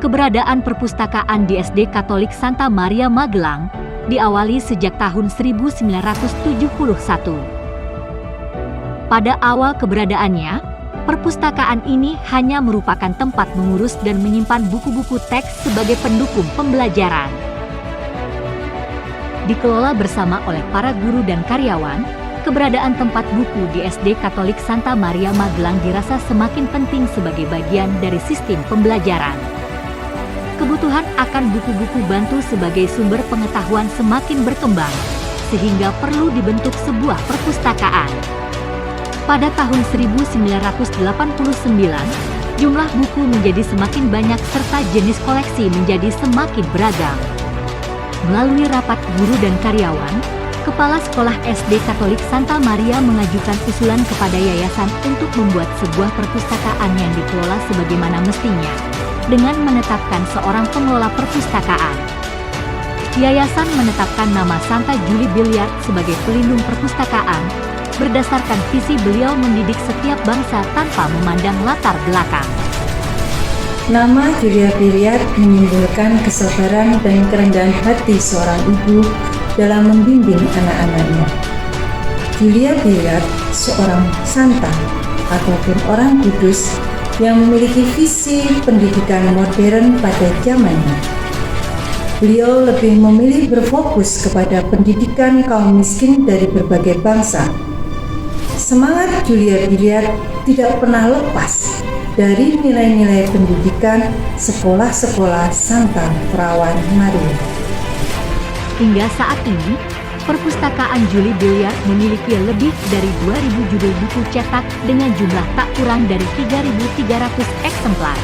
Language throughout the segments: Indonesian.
Keberadaan perpustakaan di SD Katolik Santa Maria Magelang diawali sejak tahun 1971. Pada awal keberadaannya, perpustakaan ini hanya merupakan tempat mengurus dan menyimpan buku-buku teks sebagai pendukung pembelajaran. Dikelola bersama oleh para guru dan karyawan, keberadaan tempat buku di SD Katolik Santa Maria Magelang dirasa semakin penting sebagai bagian dari sistem pembelajaran. Kebutuhan akan buku-buku bantu sebagai sumber pengetahuan semakin berkembang, sehingga perlu dibentuk sebuah perpustakaan. Pada tahun 1989, jumlah buku menjadi semakin banyak serta jenis koleksi menjadi semakin beragam. Melalui rapat guru dan karyawan, Kepala Sekolah SD Katolik Santa Maria mengajukan usulan kepada yayasan untuk membuat sebuah perpustakaan yang dikelola sebagaimana mestinya, dengan menetapkan seorang pengelola perpustakaan. Yayasan menetapkan nama Santa Julie Billiard sebagai pelindung perpustakaan, berdasarkan visi beliau mendidik setiap bangsa tanpa memandang latar belakang. Nama Julia Billiard menimbulkan kesabaran dan kerendahan hati seorang ibu dalam membimbing anak-anaknya. Julia Billiard seorang santa ataupun orang kudus yang memiliki visi pendidikan modern pada zamannya. Beliau lebih memilih berfokus kepada pendidikan kaum miskin dari berbagai bangsa. Semangat Julia Billiard tidak pernah lepas dari nilai-nilai pendidikan sekolah-sekolah Santa Perawan Maria. Hingga saat ini, perpustakaan Julie Billiard memiliki lebih dari 2.000 judul buku cetak dengan jumlah tak kurang dari 3.300 eksemplar.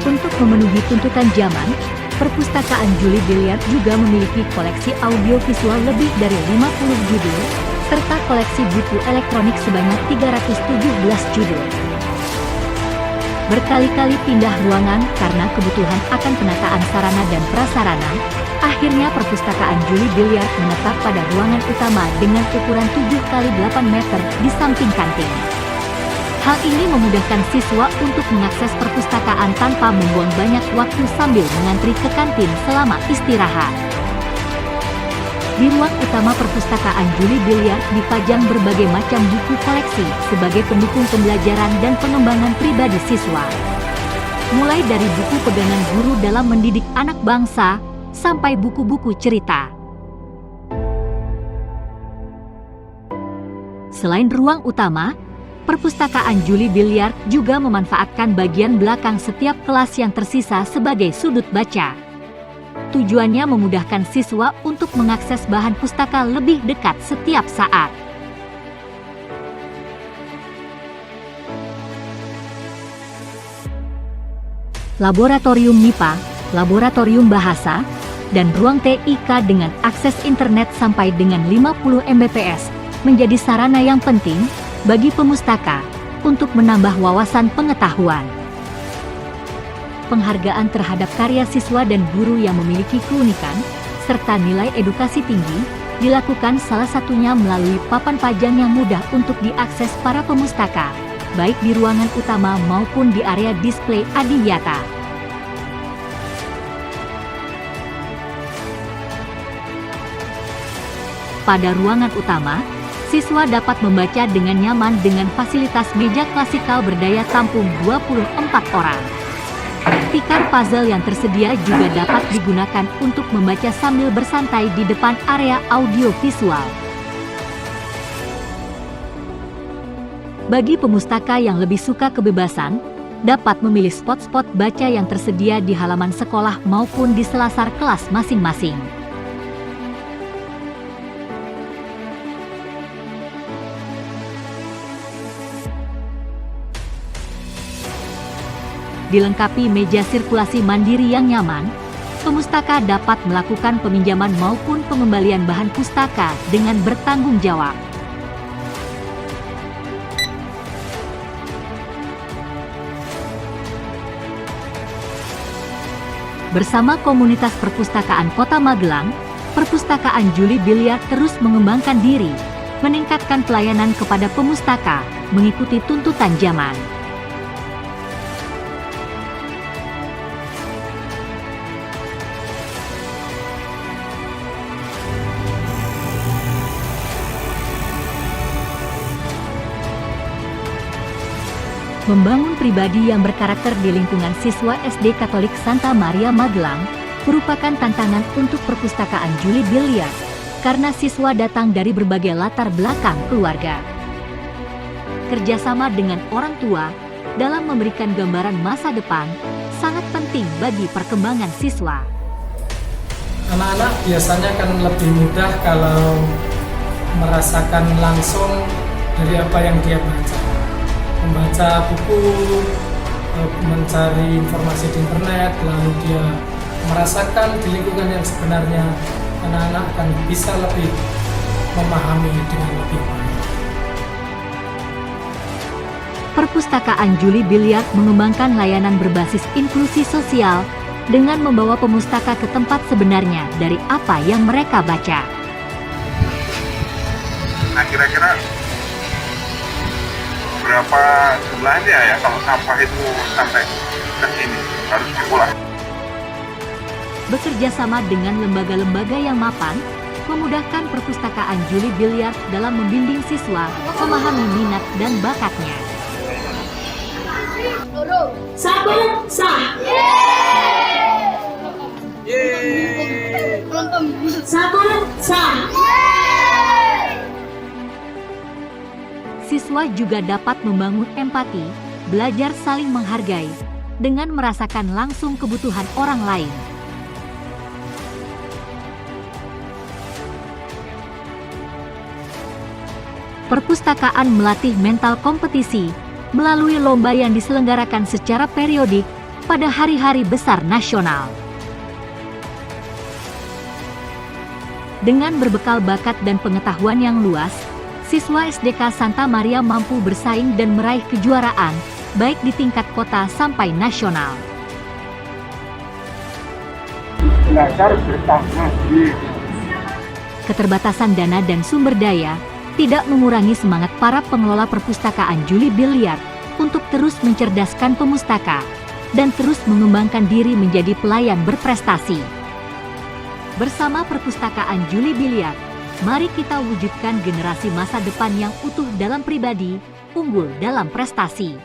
Untuk memenuhi tuntutan zaman, perpustakaan Julie Billiard juga memiliki koleksi audiovisual lebih dari 50 judul, serta koleksi buku elektronik sebanyak 317 judul. Berkali-kali pindah ruangan karena kebutuhan akan penataan sarana dan prasarana, akhirnya perpustakaan Julie Billiard menetap pada ruangan utama dengan ukuran 7x8 meter di samping kantin. Hal ini memudahkan siswa untuk mengakses perpustakaan tanpa membuang banyak waktu sambil mengantri ke kantin selama istirahat. Di ruang utama perpustakaan Julie Billiard dipajang berbagai macam buku koleksi sebagai pendukung pembelajaran dan pengembangan pribadi siswa. Mulai dari buku pegangan guru dalam mendidik anak bangsa, sampai buku-buku cerita. Selain ruang utama, perpustakaan Julie Billiard juga memanfaatkan bagian belakang setiap kelas yang tersisa sebagai sudut baca. Tujuannya memudahkan siswa untuk mengakses bahan pustaka lebih dekat setiap saat. Laboratorium MIPA, laboratorium bahasa, dan ruang TIK dengan akses internet sampai dengan 50 Mbps menjadi sarana yang penting bagi pemustaka untuk menambah wawasan pengetahuan. Penghargaan terhadap karya siswa dan guru yang memiliki keunikan, serta nilai edukasi tinggi, dilakukan salah satunya melalui papan pajang yang mudah untuk diakses para pemustaka, baik di ruangan utama maupun di area display adiwiyata. Pada ruangan utama, siswa dapat membaca dengan nyaman dengan fasilitas meja klasikal berdaya tampung 24 orang. Tikar puzzle yang tersedia juga dapat digunakan untuk membaca sambil bersantai di depan area audiovisual. Bagi pemustaka yang lebih suka kebebasan, dapat memilih spot-spot baca yang tersedia di halaman sekolah maupun di selasar kelas masing-masing. Dilengkapi meja sirkulasi mandiri yang nyaman, pemustaka dapat melakukan peminjaman maupun pengembalian bahan pustaka dengan bertanggung jawab. Bersama komunitas perpustakaan Kota Magelang, perpustakaan Julie Billiard terus mengembangkan diri, meningkatkan pelayanan kepada pemustaka, mengikuti tuntutan zaman. Membangun pribadi yang berkarakter di lingkungan siswa SD Katolik Santa Maria Magelang merupakan tantangan untuk perpustakaan Julie Billiard karena siswa datang dari berbagai latar belakang keluarga. Kerjasama dengan orang tua dalam memberikan gambaran masa depan sangat penting bagi perkembangan siswa. Anak-anak biasanya kan lebih mudah kalau merasakan langsung dari apa yang dia baca. Membaca buku, mencari informasi di internet, lalu dia merasakan di lingkungan yang sebenarnya, anak-anak akan bisa lebih memahami dengan lebih baik. Perpustakaan Julie Billiard mengembangkan layanan berbasis inklusi sosial dengan membawa pemustaka ke tempat sebenarnya dari apa yang mereka baca. Nah, kira-kira berapa jumlahnya ya kalau sampah itu sampai ke sini harus diolah? Bekerja sama dengan lembaga-lembaga yang mapan, memudahkan perpustakaan Julie Billiard dalam membimbing siswa memahami minat dan bakatnya. Sabun sah. Sabun sah. Siswa juga dapat membangun empati, belajar saling menghargai, dengan merasakan langsung kebutuhan orang lain. Perpustakaan melatih mental kompetisi melalui lomba yang diselenggarakan secara periodik pada hari-hari besar nasional. Dengan berbekal bakat dan pengetahuan yang luas, siswa SDK Santa Maria mampu bersaing dan meraih kejuaraan, baik di tingkat kota sampai nasional. Belajar bertahap. Keterbatasan dana dan sumber daya tidak mengurangi semangat para pengelola perpustakaan Julie Billiard untuk terus mencerdaskan pemustaka dan terus mengembangkan diri menjadi pelayan berprestasi. Bersama perpustakaan Julie Billiard, mari kita wujudkan generasi masa depan yang utuh dalam pribadi, unggul dalam prestasi.